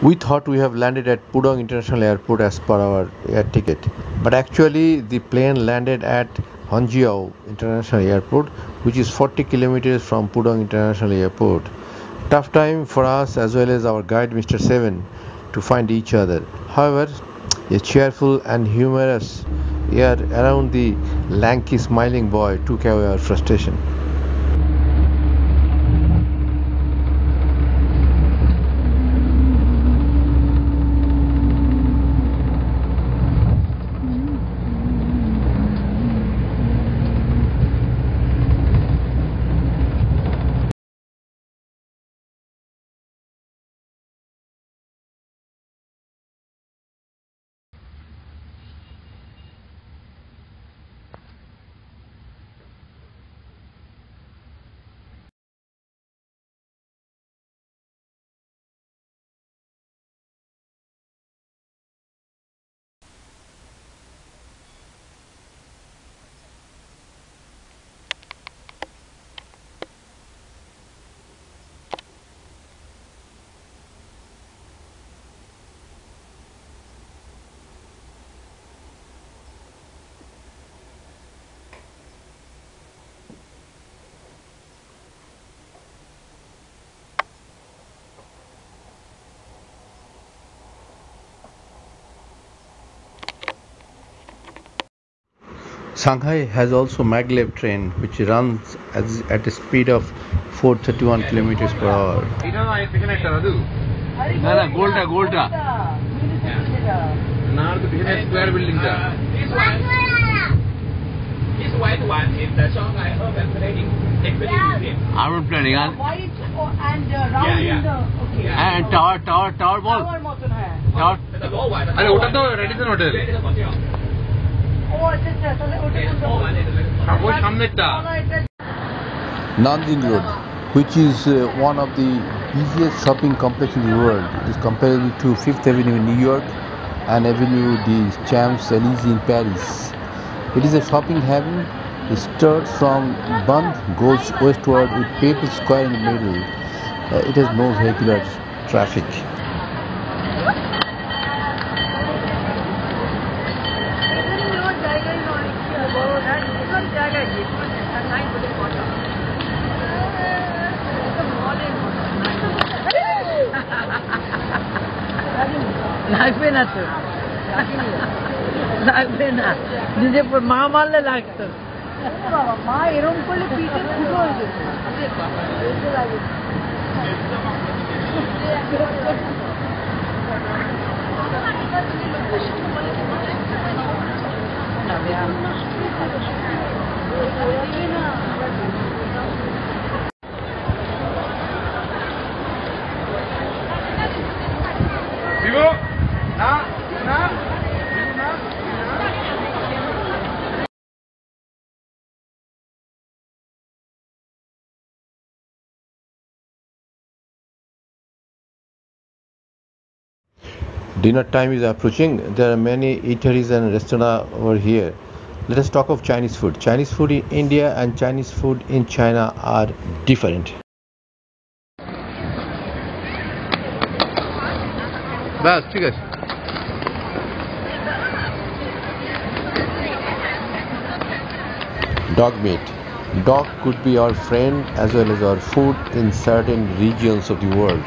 We thought we have landed at Pudong International Airport as per our air ticket, but actually the plane landed at Hongqiao International Airport, which is 40 kilometers from Pudong International Airport. Tough time for us as well as our guide Mr. Seven to find each other. However, a cheerful and humorous air around the lanky smiling boy took away our frustration. Shanghai has also maglev train which runs at a speed of 431 kilometers per hour. Square building. This white one is the Shanghai Urban Planning Exhibition. Urban planning and white and round in the okay. And tower ball. Tower. The low one. अरे उटा तो Radisson Hotel. Nanjing Road, which is one of the busiest shopping complexes in the world. It is comparable to Fifth Avenue in New York and Avenue des Champs-Élysées in Paris. It is a shopping haven. It starts from Bund, goes westward with Papal Square in the middle. It has no vehicular traffic. লাগবে না তো লাগবে না নিজে মা মারলে লাগতো বাবা মা এরকম করলে পিঠে ফুটো হয়ে যেত Dinner time is approaching. There are many eateries and restaurants over here. Let us talk of Chinese food. Chinese food in India and Chinese food in China are different. Bas, ঠিক আছে Dog meat. Dog could be our friend as well as our food in certain regions of the world.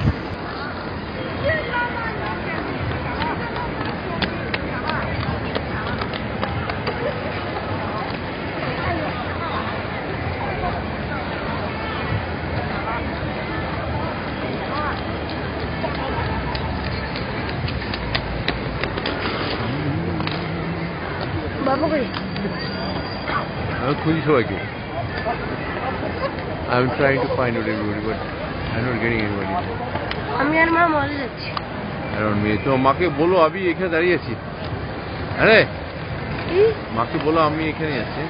I'm trying to find out everybody, but I'm not getting anybody. আমি আর মা মলে যাচ্ছি Around me. তো মাকে বলো আমি এখানে দাঁড়িয়ে আছি আরে মাকে বলো আমি এখানে আছি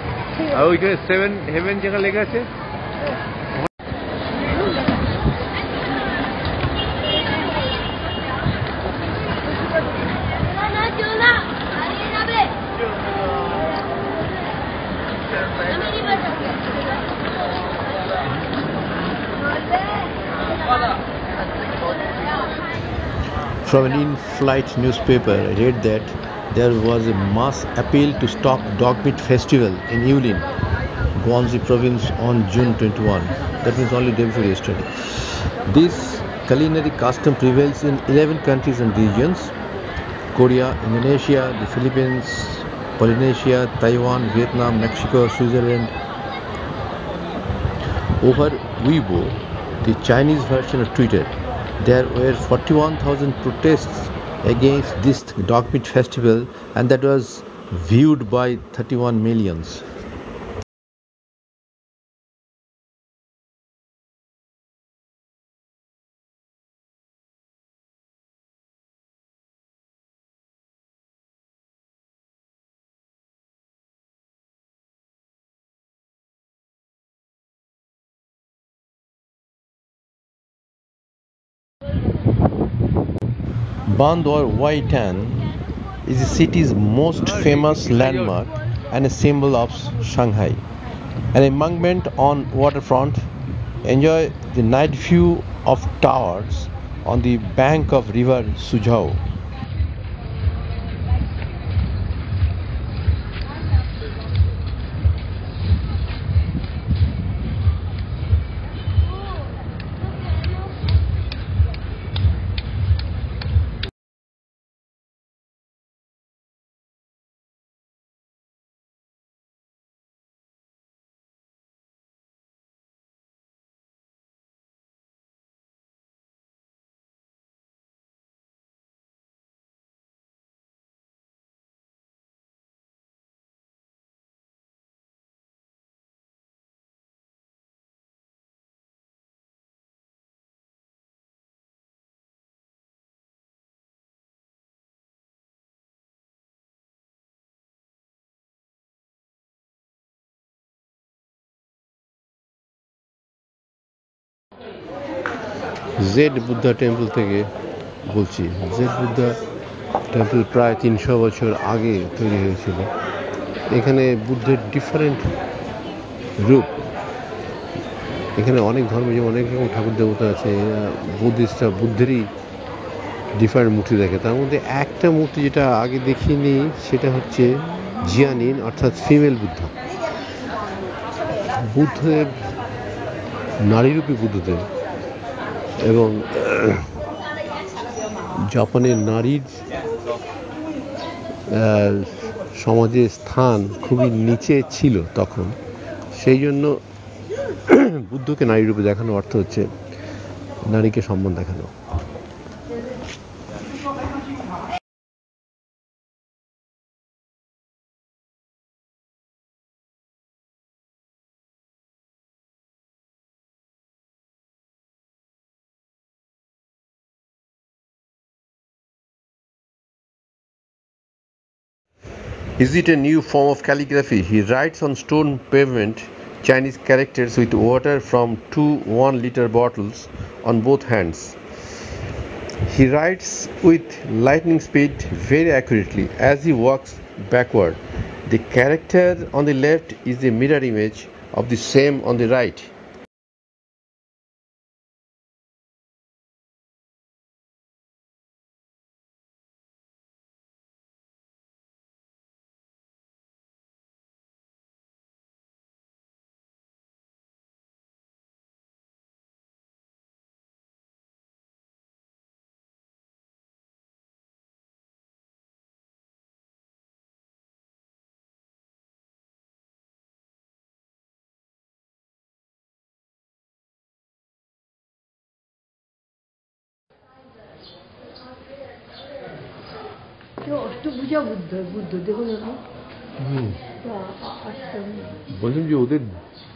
আর ওইখানে 7 হেভেন যেখানে লেখা আছে From an in-flight newspaper, I read that there was a mass appeal to stop dog meat festival in Yulin, Guangxi province on June 21. That means only day before yesterday. This culinary custom prevails in 11 countries and regions: Korea, Indonesia, the Philippines, Polynesia, Taiwan, Vietnam, Mexico, Switzerland. Over Weibo, the Chinese version of Twitter, there were 41,000 protests against this dog meat festival, and that was viewed by 31 millions. Band or Wai Tan is the city's most famous landmark and a symbol of Shanghai. An embankment on waterfront, enjoy the night view of towers on the bank of river Suzhou. Z Buddha temple থেকে বলছি। Z Buddha temple প্রায় 300 বছর আগে তৈরি হয়েছিল। এখানে বুদ্ধের different রূপ, এখানে অনেক ধর্ম, যেমন অনেক রকম ঠাকুর দেবতা আছে। বুদ্ধিস্টরা বুদ্ধেরই ডিফারেন্ট মূর্তি দেখে। তার মধ্যে একটা মূর্তি যেটা আগে দেখিনি, সেটা হচ্ছে জিয়ানিন, অর্থাৎ ফিমেল বুদ্ধা। বুদ্ধদেব নারীরূপী বুদ্ধদেব, এবং জাপানের নারীর সমাজের স্থান খুবই নিচে ছিল তখন, সেই জন্য বুদ্ধকে নারী রূপে দেখানো অর্থ হচ্ছে নারীকে সম্মান দেখানো। Is it a new form of calligraphy? He writes on stone pavement Chinese characters with water from 2 1-liter bottles on both hands. He writes with lightning speed very accurately as he walks backward. The character on the left is the mirror image of the same on the right. Ashtabhuja Buddha, Buddha দেখুন। বলছেন যে ওদের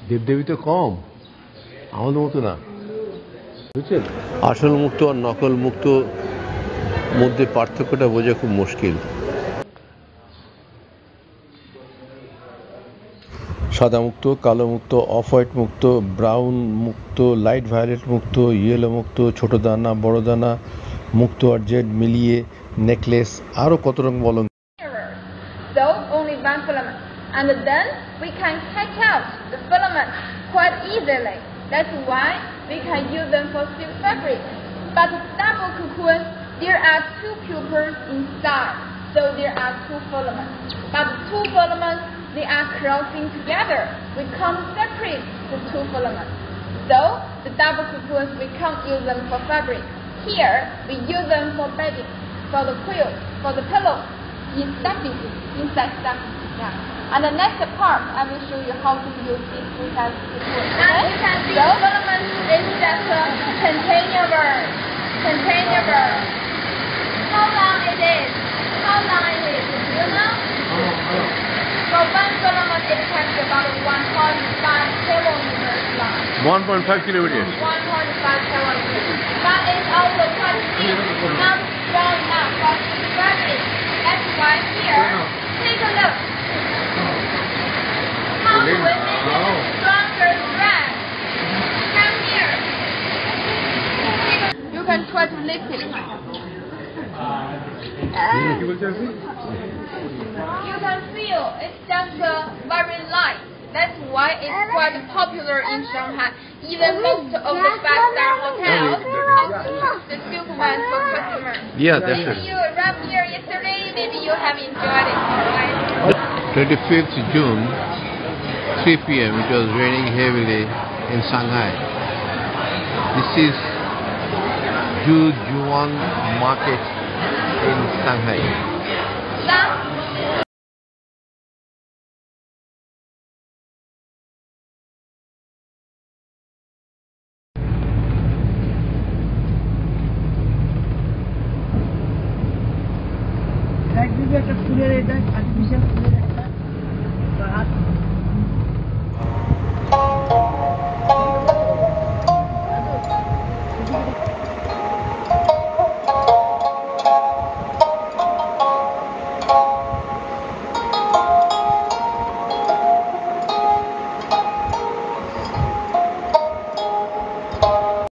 দেবদেবী তো কম, আমাদের মতো না, বুঝছেন? আসল মুক্ত আর নকল মুক্ত মধ্যে পার্থক্যটা বোঝা খুব মুশকিল। সাদা মুক্ত, কালো মুক্ত, অফ হোয়াইট মুক্ত, ব্রাউন মুক্ত, লাইট ভায়োলেট মুক্ত, ইয়েলো মুক্ত, ছোট দানা, বড় দানা মুক্ত আর জেড মিলিয়ে নেকলেস, আরো কত রকম বলুন। So only one filament, and then we can catch out the filament quite easily. That's why we can use them for silk fabric. But double cocoon there are two pupils inside, so there are two filaments. But the two filaments, they are crossing together. We can't separate the two filaments. So the double cocoons, we can't use them for fabric. Here, we use them for bedding, for the quilt, for the pillow, inside stuffing. Yeah. And the next part, I will show you how to use this inside cocoon. Now you can see the filament is just a container bird. How long it is? You know? For one filament, it takes about 1.5 kilometers long. 1.5 kilometers. 1.5 kilometers. But it's also quite thin, not strong enough for fabric. That's why here, take a look. How do we make a stronger thread? Come here. You can try to lift it. You can feel it's just very light. That's why it's quite popular in Shanghai. Even most of the five-star hotels outsource the silk ones for customers. Yeah, that's it. If you arrived here yesterday, maybe you have enjoyed it, alright? 25th June, 3 p.m. It was raining heavily in Shanghai. This is Jujuan Market in Shanghai. একটা ফুলের এটা artificial ফুলের একটা